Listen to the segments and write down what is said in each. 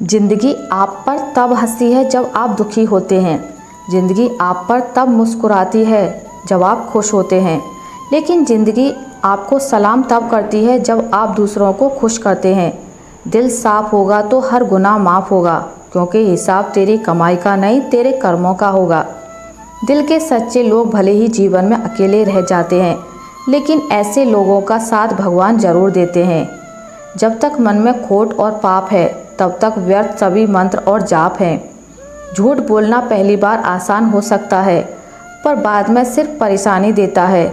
जिंदगी आप पर तब हंसती है जब आप दुखी होते हैं। ज़िंदगी आप पर तब मुस्कुराती है जब आप खुश होते हैं। लेकिन ज़िंदगी आपको सलाम तब करती है जब आप दूसरों को खुश करते हैं। दिल साफ होगा तो हर गुनाह माफ़ होगा, क्योंकि हिसाब तेरी कमाई का नहीं, तेरे कर्मों का होगा। दिल के सच्चे लोग भले ही जीवन में अकेले रह जाते हैं, लेकिन ऐसे लोगों का साथ भगवान जरूर देते हैं। जब तक मन में खोट और पाप है, तब तक व्यर्थ सभी मंत्र और जाप हैं। झूठ बोलना पहली बार आसान हो सकता है, पर बाद में सिर्फ परेशानी देता है।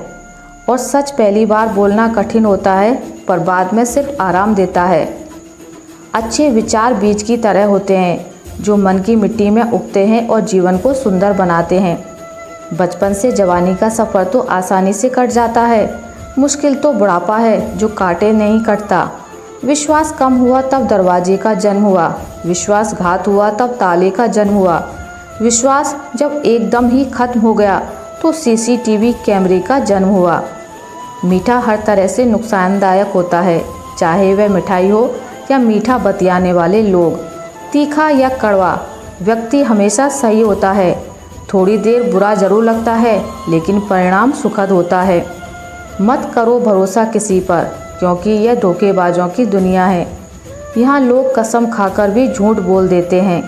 और सच पहली बार बोलना कठिन होता है, पर बाद में सिर्फ आराम देता है। अच्छे विचार बीज की तरह होते हैं, जो मन की मिट्टी में उगते हैं और जीवन को सुंदर बनाते हैं। बचपन से जवानी का सफ़र तो आसानी से कट जाता है, मुश्किल तो बुढ़ापा है जो कांटे नहीं कटता। विश्वास कम हुआ तब दरवाजे का जन्म हुआ, विश्वासघात हुआ तब ताले का जन्म हुआ। विश्वास जब एकदम ही खत्म हो गया तो सीसीटीवी कैमरे का जन्म हुआ। मीठा हर तरह से नुकसानदायक होता है, चाहे वह मिठाई हो या मीठा बतियाने वाले लोग। तीखा या कड़वा, व्यक्ति हमेशा सही होता है। थोड़ी देर बुरा जरूर लगता है, लेकिन परिणाम सुखद होता है। मत करो भरोसा किसी पर, क्योंकि यह धोखेबाजों की दुनिया है। यहाँ लोग कसम खाकर भी झूठ बोल देते हैं।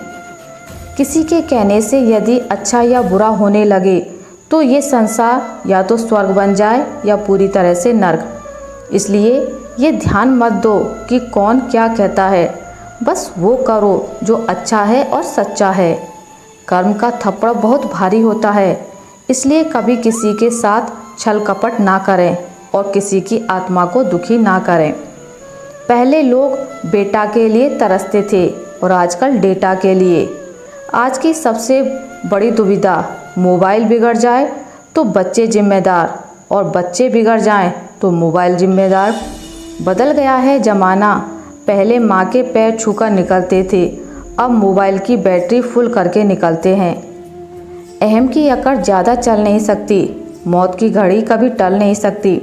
किसी के कहने से यदि अच्छा या बुरा होने लगे तो ये संसार या तो स्वर्ग बन जाए या पूरी तरह से नर्क। इसलिए ये ध्यान मत दो कि कौन क्या कहता है, बस वो करो जो अच्छा है और सच्चा है। कर्म का थप्पड़ बहुत भारी होता है, इसलिए कभी किसी के साथ छल कपट ना करें और किसी की आत्मा को दुखी ना करें। पहले लोग बेटा के लिए तरसते थे और आजकल डेटा के लिए। आज की सबसे बड़ी दुविधा, मोबाइल बिगड़ जाए तो बच्चे जिम्मेदार और बच्चे बिगड़ जाएं तो मोबाइल जिम्मेदार। बदल गया है ज़माना, पहले माँ के पैर छूकर निकलते थे, अब मोबाइल की बैटरी फुल करके निकलते हैं। अहम की अकड़ ज़्यादा चल नहीं सकती, मौत की घड़ी कभी टल नहीं सकती।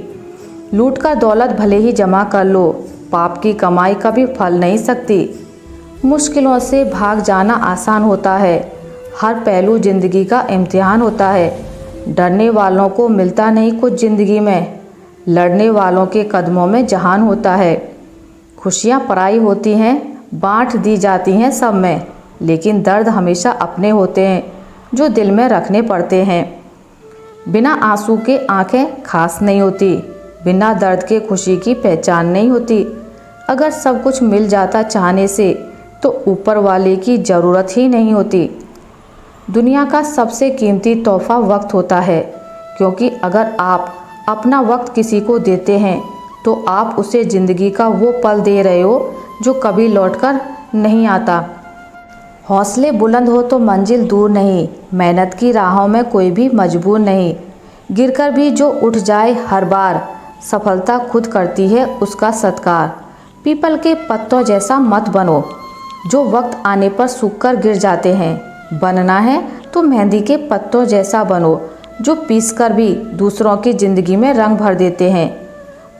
लूट कर दौलत भले ही जमा कर लो, पाप की कमाई कभी फल नहीं सकती। मुश्किलों से भाग जाना आसान होता है, हर पहलू जिंदगी का इम्तिहान होता है। डरने वालों को मिलता नहीं कुछ जिंदगी में, लड़ने वालों के कदमों में जहान होता है। खुशियाँ पराई होती हैं, बांट दी जाती हैं सब में, लेकिन दर्द हमेशा अपने होते हैं जो दिल में रखने पड़ते हैं। बिना आंसू के आंखें खास नहीं होती, बिना दर्द के खुशी की पहचान नहीं होती। अगर सब कुछ मिल जाता चाहने से तो ऊपर वाले की ज़रूरत ही नहीं होती। दुनिया का सबसे कीमती तोहफा वक्त होता है, क्योंकि अगर आप अपना वक्त किसी को देते हैं तो आप उसे ज़िंदगी का वो पल दे रहे हो जो कभी लौटकर नहीं आता। हौसले बुलंद हो तो मंजिल दूर नहीं, मेहनत की राहों में कोई भी मजबूर नहीं। गिरकर भी जो उठ जाए हर बार, सफलता खुद करती है उसका सत्कार। पीपल के पत्तों जैसा मत बनो, जो वक्त आने पर सूखकर गिर जाते हैं। बनना है तो मेहंदी के पत्तों जैसा बनो, जो पीसकर भी दूसरों की ज़िंदगी में रंग भर देते हैं।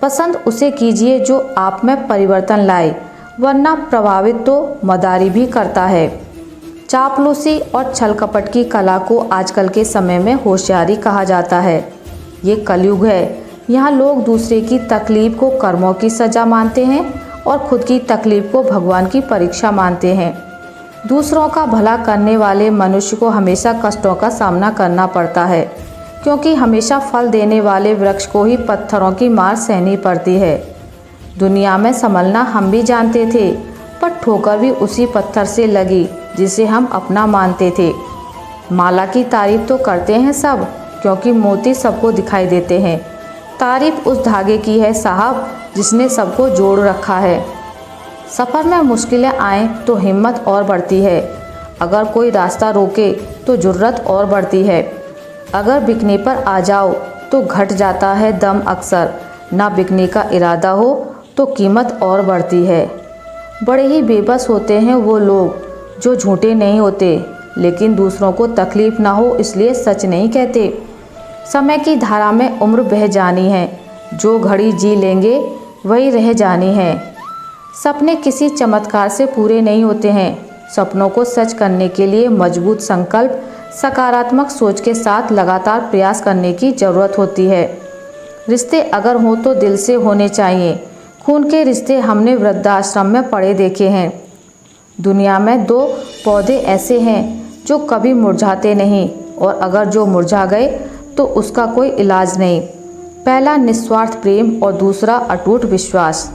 पसंद उसे कीजिए जो आप में परिवर्तन लाए, वरना प्रभावित तो मदारी भी करता है। चापलूसी और छल कपट की कला को आजकल के समय में होशियारी कहा जाता है। ये कलयुग है, यहाँ लोग दूसरे की तकलीफ को कर्मों की सज़ा मानते हैं और खुद की तकलीफ को भगवान की परीक्षा मानते हैं। दूसरों का भला करने वाले मनुष्य को हमेशा कष्टों का सामना करना पड़ता है, क्योंकि हमेशा फल देने वाले वृक्ष को ही पत्थरों की मार सहनी पड़ती है। दुनिया में संभलना हम भी जानते थे, पर ठोकर भी उसी पत्थर से लगी जिसे हम अपना मानते थे। माला की तारीफ तो करते हैं सब, क्योंकि मोती सबको दिखाई देते हैं। तारीफ उस धागे की है साहब जिसने सबको जोड़ रखा है। सफ़र में मुश्किलें आएँ तो हिम्मत और बढ़ती है, अगर कोई रास्ता रोके तो जुर्रत और बढ़ती है। अगर बिकने पर आ जाओ तो घट जाता है दम अक्सर, ना बिकने का इरादा हो तो कीमत और बढ़ती है। बड़े ही बेबस होते हैं वो लोग जो झूठे नहीं होते, लेकिन दूसरों को तकलीफ़ ना हो इसलिए सच नहीं कहते। समय की धारा में उम्र बह जानी है, जो घड़ी जी लेंगे वही रह जानी है। सपने किसी चमत्कार से पूरे नहीं होते हैं, सपनों को सच करने के लिए मजबूत संकल्प, सकारात्मक सोच के साथ लगातार प्रयास करने की ज़रूरत होती है। रिश्ते अगर हों तो दिल से होने चाहिए। खून के रिश्ते हमने वृद्धाश्रम में पढ़े देखे हैं। दुनिया में 2 पौधे ऐसे हैं जो कभी मुरझाते नहीं, और अगर जो मुरझा गए तो उसका कोई इलाज नहीं। पहला निस्वार्थ प्रेम और दूसरा अटूट विश्वास।